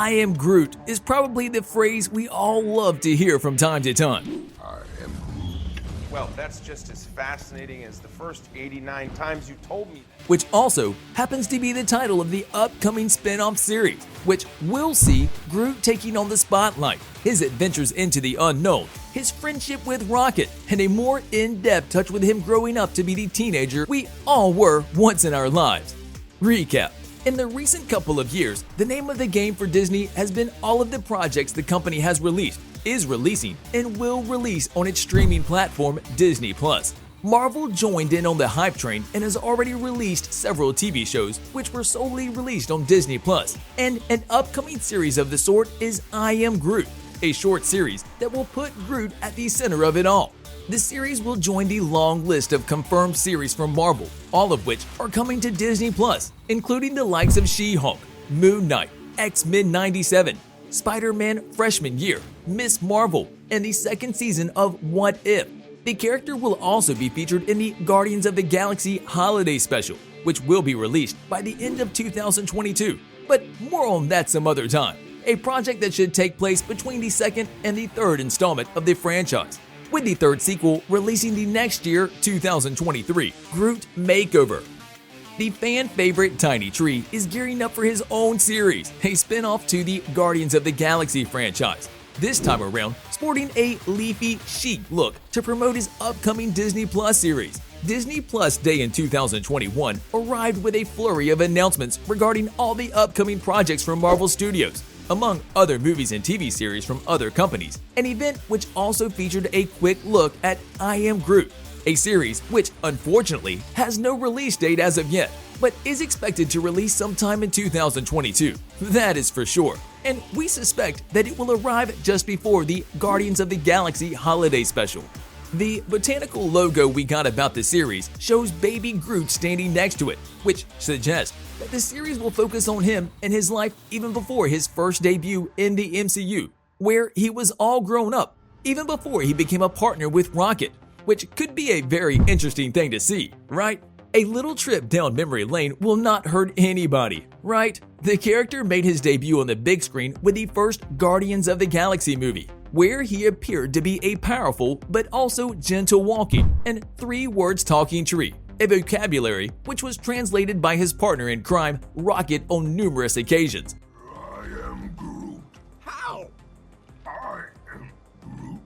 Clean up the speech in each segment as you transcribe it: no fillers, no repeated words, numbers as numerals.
"I am Groot" is probably the phrase we all love to hear from time to time. Well, that's just as fascinating as the first 89 times you told me that. Which also happens to be the title of the upcoming spin-off series, which will see Groot taking on the spotlight, his adventures into the unknown, his friendship with Rocket, and a more in-depth touch with him growing up to be the teenager we all were once in our lives. Recap. In the recent couple of years, the name of the game for Disney has been all of the projects the company has released, is releasing, and will release on its streaming platform Disney+. Marvel joined in on the hype train and has already released several TV shows which were solely released on Disney+, and an upcoming series of the sort is I Am Groot, a short series that will put Groot at the center of it all. The series will join the long list of confirmed series from Marvel, all of which are coming to Disney+, including the likes of She-Hulk, Moon Knight, X-Men '97, Spider-Man Freshman Year, Ms. Marvel, and the second season of What If. The character will also be featured in the Guardians of the Galaxy Holiday Special, which will be released by the end of 2022, but more on that some other time. A project that should take place between the second and the third installment of the franchise, with the third sequel releasing the next year, 2023, Groot Makeover. The fan favorite Tiny Tree is gearing up for his own series, a spin-off to the Guardians of the Galaxy franchise. This time around, sporting a leafy, chic look to promote his upcoming Disney Plus series. Disney Plus Day in 2021 arrived with a flurry of announcements regarding all the upcoming projects from Marvel Studios, among other movies and TV series from other companies, an event which also featured a quick look at I Am Groot, a series which unfortunately has no release date as of yet, but is expected to release sometime in 2022. That is for sure, and we suspect that it will arrive just before the Guardians of the Galaxy Holiday Special. The botanical logo we got about the series shows baby Groot standing next to it, which suggests that the series will focus on him and his life even before his first debut in the MCU, where he was all grown up, even before he became a partner with Rocket, which could be a very interesting thing to see, right? A little trip down memory lane will not hurt anybody, right? The character made his debut on the big screen with the first Guardians of the Galaxy movie, where he appeared to be a powerful but also gentle walking and 3 words talking tree, a vocabulary which was translated by his partner in crime, Rocket, on numerous occasions. I am Groot. How? I am Groot.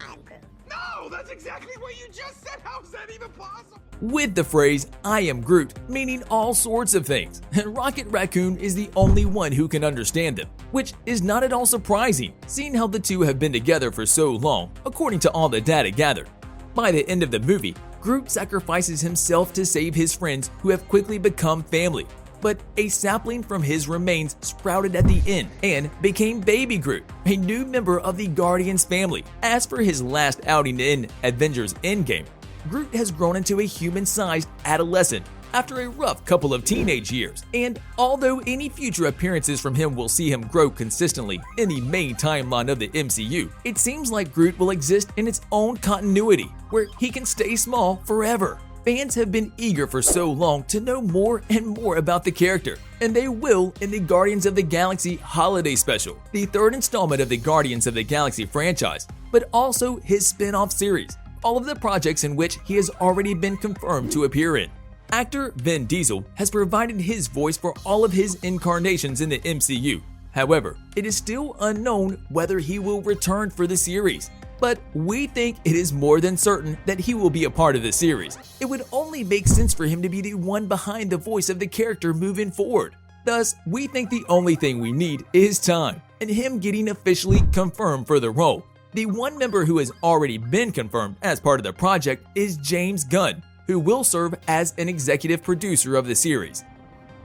I'm Groot. No, that's exactly what you just said. How is that even possible? With the phrase "I am Groot" meaning all sorts of things, and Rocket Raccoon is the only one who can understand them, which is not at all surprising, seeing how the two have been together for so long, according to all the data gathered. By the end of the movie, Groot sacrifices himself to save his friends who have quickly become family, but a sapling from his remains sprouted at the end and became Baby Groot, a new member of the Guardians family. As for his last outing in Avengers Endgame, Groot has grown into a human-sized adolescent after a rough couple of teenage years, and although any future appearances from him will see him grow consistently in the main timeline of the MCU, it seems like Groot will exist in its own continuity, where he can stay small forever. Fans have been eager for so long to know more and more about the character, and they will in the Guardians of the Galaxy Holiday Special, the third installment of the Guardians of the Galaxy franchise, but also his spin-off series, all of the projects in which he has already been confirmed to appear in. Actor Vin Diesel has provided his voice for all of his incarnations in the MCU. However, it is still unknown whether he will return for the series. But we think it is more than certain that he will be a part of the series. It would only make sense for him to be the one behind the voice of the character moving forward. Thus, we think the only thing we need is time, and him getting officially confirmed for the role. The one member who has already been confirmed as part of the project is James Gunn, who will serve as an executive producer of the series.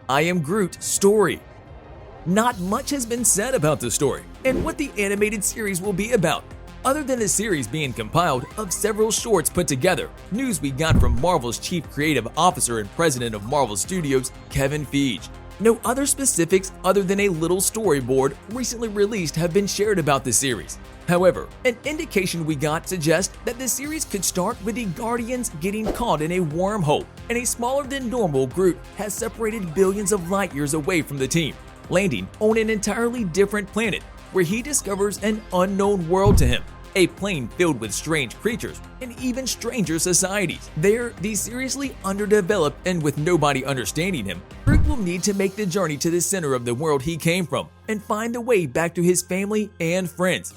I Am Groot story. Not much has been said about the story and what the animated series will be about, other than the series being compiled of several shorts put together. News we got from Marvel's Chief Creative Officer and President of Marvel Studios, Kevin Feige. No other specifics other than a little storyboard recently released have been shared about the series. However, an indication we got suggests that the series could start with the Guardians getting caught in a wormhole, and a smaller than normal Groot has separated billions of light years away from the team. landing on an entirely different planet where he discovers an unknown world to him, a plane filled with strange creatures and even stranger societies. There, the seriously underdeveloped and with nobody understanding him, Groot will need to make the journey to the center of the world he came from and find the way back to his family and friends.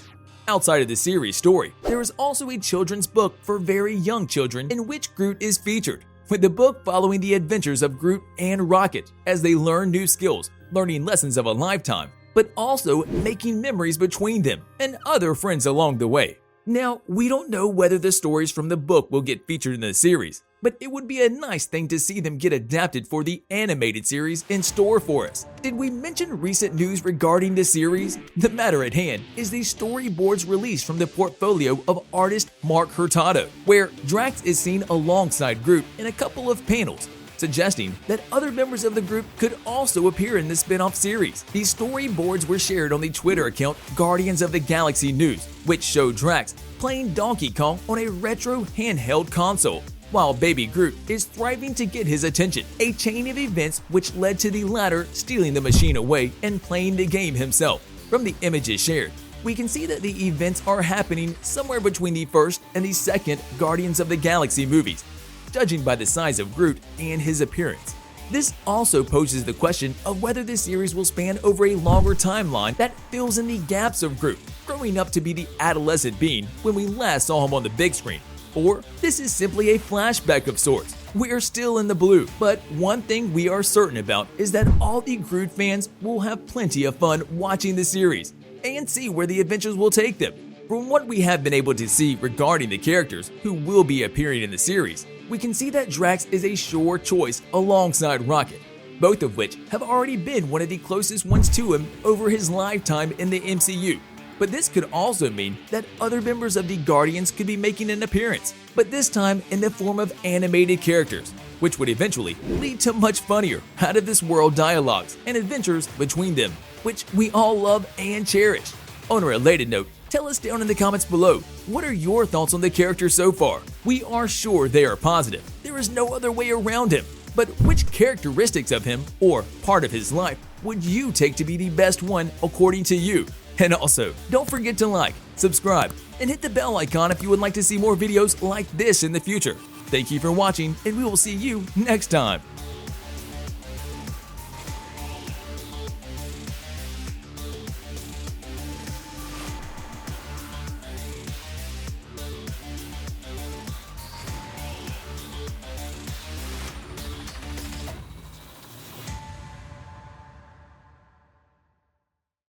Outside of the series story, there is also a children's book for very young children in which Groot is featured, with the book following the adventures of Groot and Rocket as they learn new skills, learning lessons of a lifetime, but also making memories between them and other friends along the way. Now, we don't know whether the stories from the book will get featured in the series, but it would be a nice thing to see them get adapted for the animated series in store for us. Did we mention recent news regarding the series? The matter at hand is the storyboards released from the portfolio of artist Mark Hurtado, where Drax is seen alongside Groot in a couple of panels, suggesting that other members of the group could also appear in the spin-off series. These storyboards were shared on the Twitter account Guardians of the Galaxy News, which showed Drax playing Donkey Kong on a retro handheld console, while Baby Groot is thriving to get his attention, a chain of events which led to the latter stealing the machine away and playing the game himself. From the images shared, we can see that the events are happening somewhere between the first and the second Guardians of the Galaxy movies, judging by the size of Groot and his appearance. This also poses the question of whether the series will span over a longer timeline that fills in the gaps of Groot, growing up to be the adolescent being when we last saw him on the big screen, or this is simply a flashback of sorts. We are still in the blue, but one thing we are certain about is that all the Groot fans will have plenty of fun watching the series and see where the adventures will take them. From what we have been able to see regarding the characters who will be appearing in the series, we can see that Drax is a sure choice alongside Rocket, both of which have already been one of the closest ones to him over his lifetime in the MCU. But this could also mean that other members of the Guardians could be making an appearance, but this time in the form of animated characters, which would eventually lead to much funnier, out-of-this-world dialogues and adventures between them, which we all love and cherish. On a related note, tell us down in the comments below, what are your thoughts on the character so far? We are sure they are positive. There is no other way around him. But which characteristics of him, or part of his life, would you take to be the best one according to you? And also, don't forget to like, subscribe, and hit the bell icon if you would like to see more videos like this in the future. Thank you for watching, and we will see you next time.